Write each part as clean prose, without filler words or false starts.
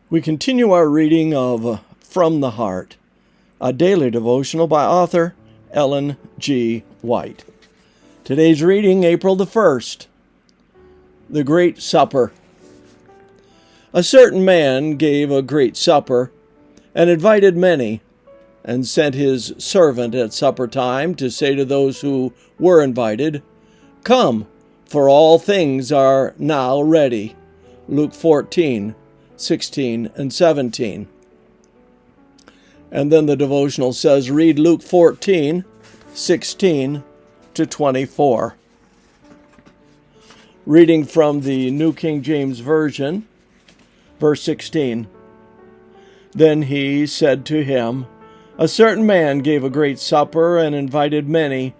We continue our reading of From the Heart, a daily devotional by author Ellen G. White. Today's reading, April the 1st, the Great Supper. A certain man gave a great supper and invited many, and sent his servant at supper time to say to those who were invited, "Come, for all things are now ready." Luke 14:16 and 17. And then the devotional says, read Luke 14:16 to 24. Reading from the New King James Version, verse 16. Then he said to him, "A certain man gave a great supper and invited many,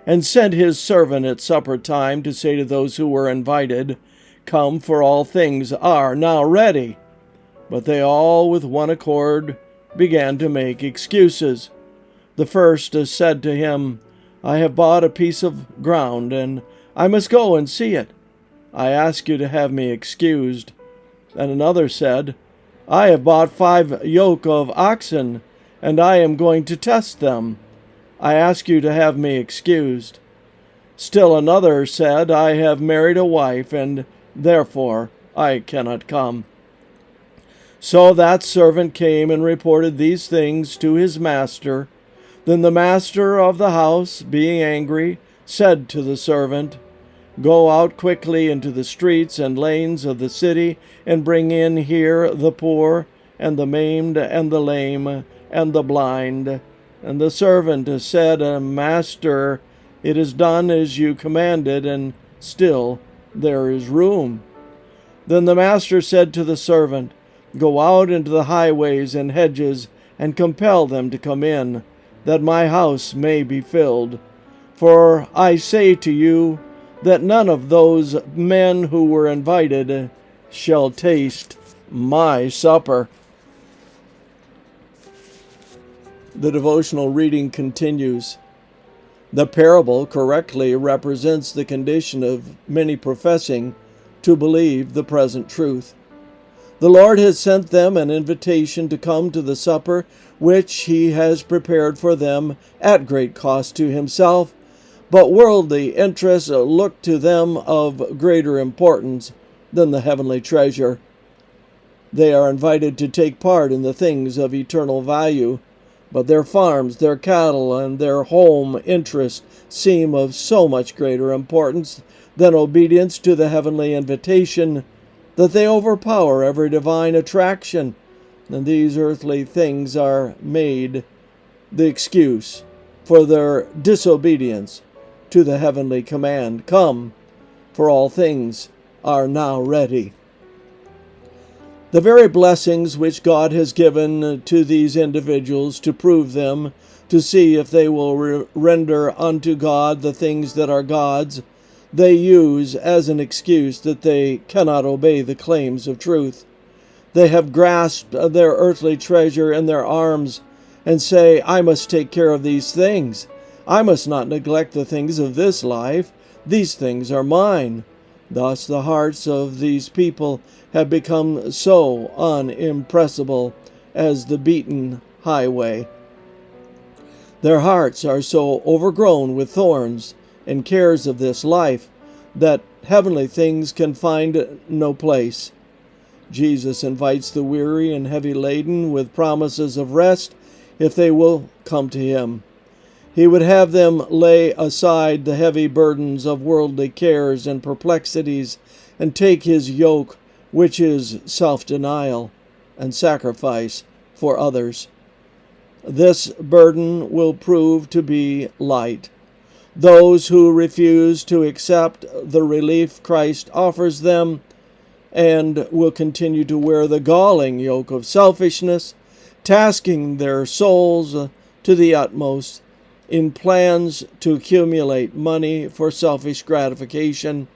and sent his servant at supper time to say to those who were invited, 'Come, for all things are now ready.' But they all with one accord began to make excuses. The first said to him, 'I have bought a piece of ground, and I must go and see it. I ask you to have me excused.' And another said, 'I have bought 5 yoke of oxen, and I am going to test them. I ask you to have me excused.' Still another said, 'I have married a wife, and therefore I cannot come.' So that servant came and reported these things to his master. Then the master of the house, being angry, said to the servant, 'Go out quickly into the streets and lanes of the city, and bring in here the poor, and the maimed, and the lame, and the blind.' And the servant said, 'Master, it is done as you commanded, and still there is room.' Then the master said to the servant, 'Go out into the highways and hedges, and compel them to come in, that my house may be filled. For I say to you, that none of those men who were invited shall taste my supper.'" The devotional reading continues. The parable correctly represents the condition of many professing to believe the present truth. The Lord has sent them an invitation to come to the supper which he has prepared for them at great cost to himself, but worldly interests look to them of greater importance than the heavenly treasure. They are invited to take part in the things of eternal value, but their farms, their cattle, and their home interest seem of so much greater importance than obedience to the heavenly invitation that they overpower every divine attraction, and these earthly things are made the excuse for their disobedience to the heavenly command, "Come, for all things are now ready." The very blessings which God has given to these individuals to prove them, to see if they will render unto God the things that are God's, they use as an excuse that they cannot obey the claims of truth. They have grasped their earthly treasure in their arms and say, "I must take care of these things. I must not neglect the things of this life. These things are mine." Thus the hearts of these people have become so unimpressible as the beaten highway. Their hearts are so overgrown with thorns and cares of this life that heavenly things can find no place. Jesus invites the weary and heavy laden with promises of rest if they will come to him. He would have them lay aside the heavy burdens of worldly cares and perplexities and take his yoke, which is self-denial and sacrifice for others. This burden will prove to be light. Those who refuse to accept the relief Christ offers them and will continue to wear the galling yoke of selfishness, tasking their souls to the utmost in plans to accumulate money for selfish gratification,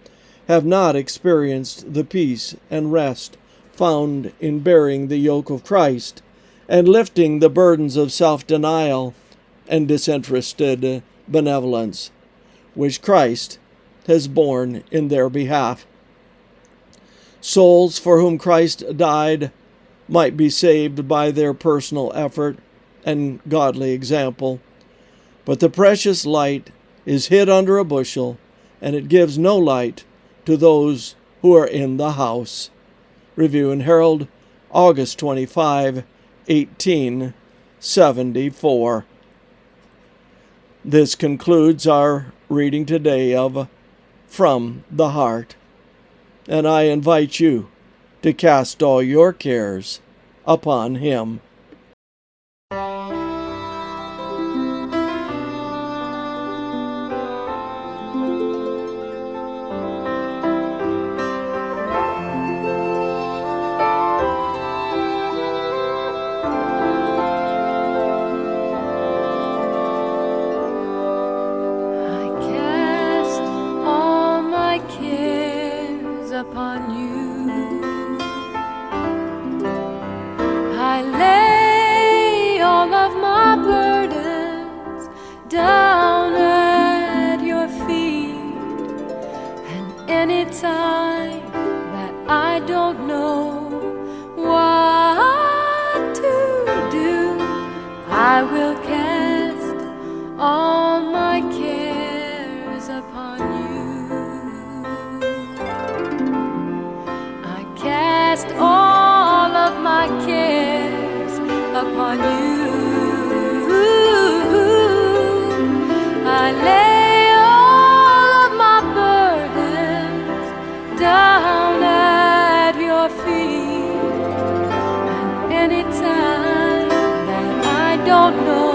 have not experienced the peace and rest found in bearing the yoke of Christ and lifting the burdens of self-denial and disinterested benevolence, which Christ has borne in their behalf. Souls for whom Christ died might be saved by their personal effort and godly example. But the precious light is hid under a bushel, and it gives no light to those who are in the house. Review and Herald, August 25, 1874. This concludes our reading today of From the Heart, and I invite you to cast all your cares upon Him. Upon you, I lay all of my burdens down at your feet, and anytime that I don't know what to do, I will cast all my cares upon you. Cast all of my cares upon you. I lay all of my burdens down at your feet, and anytime that I don't know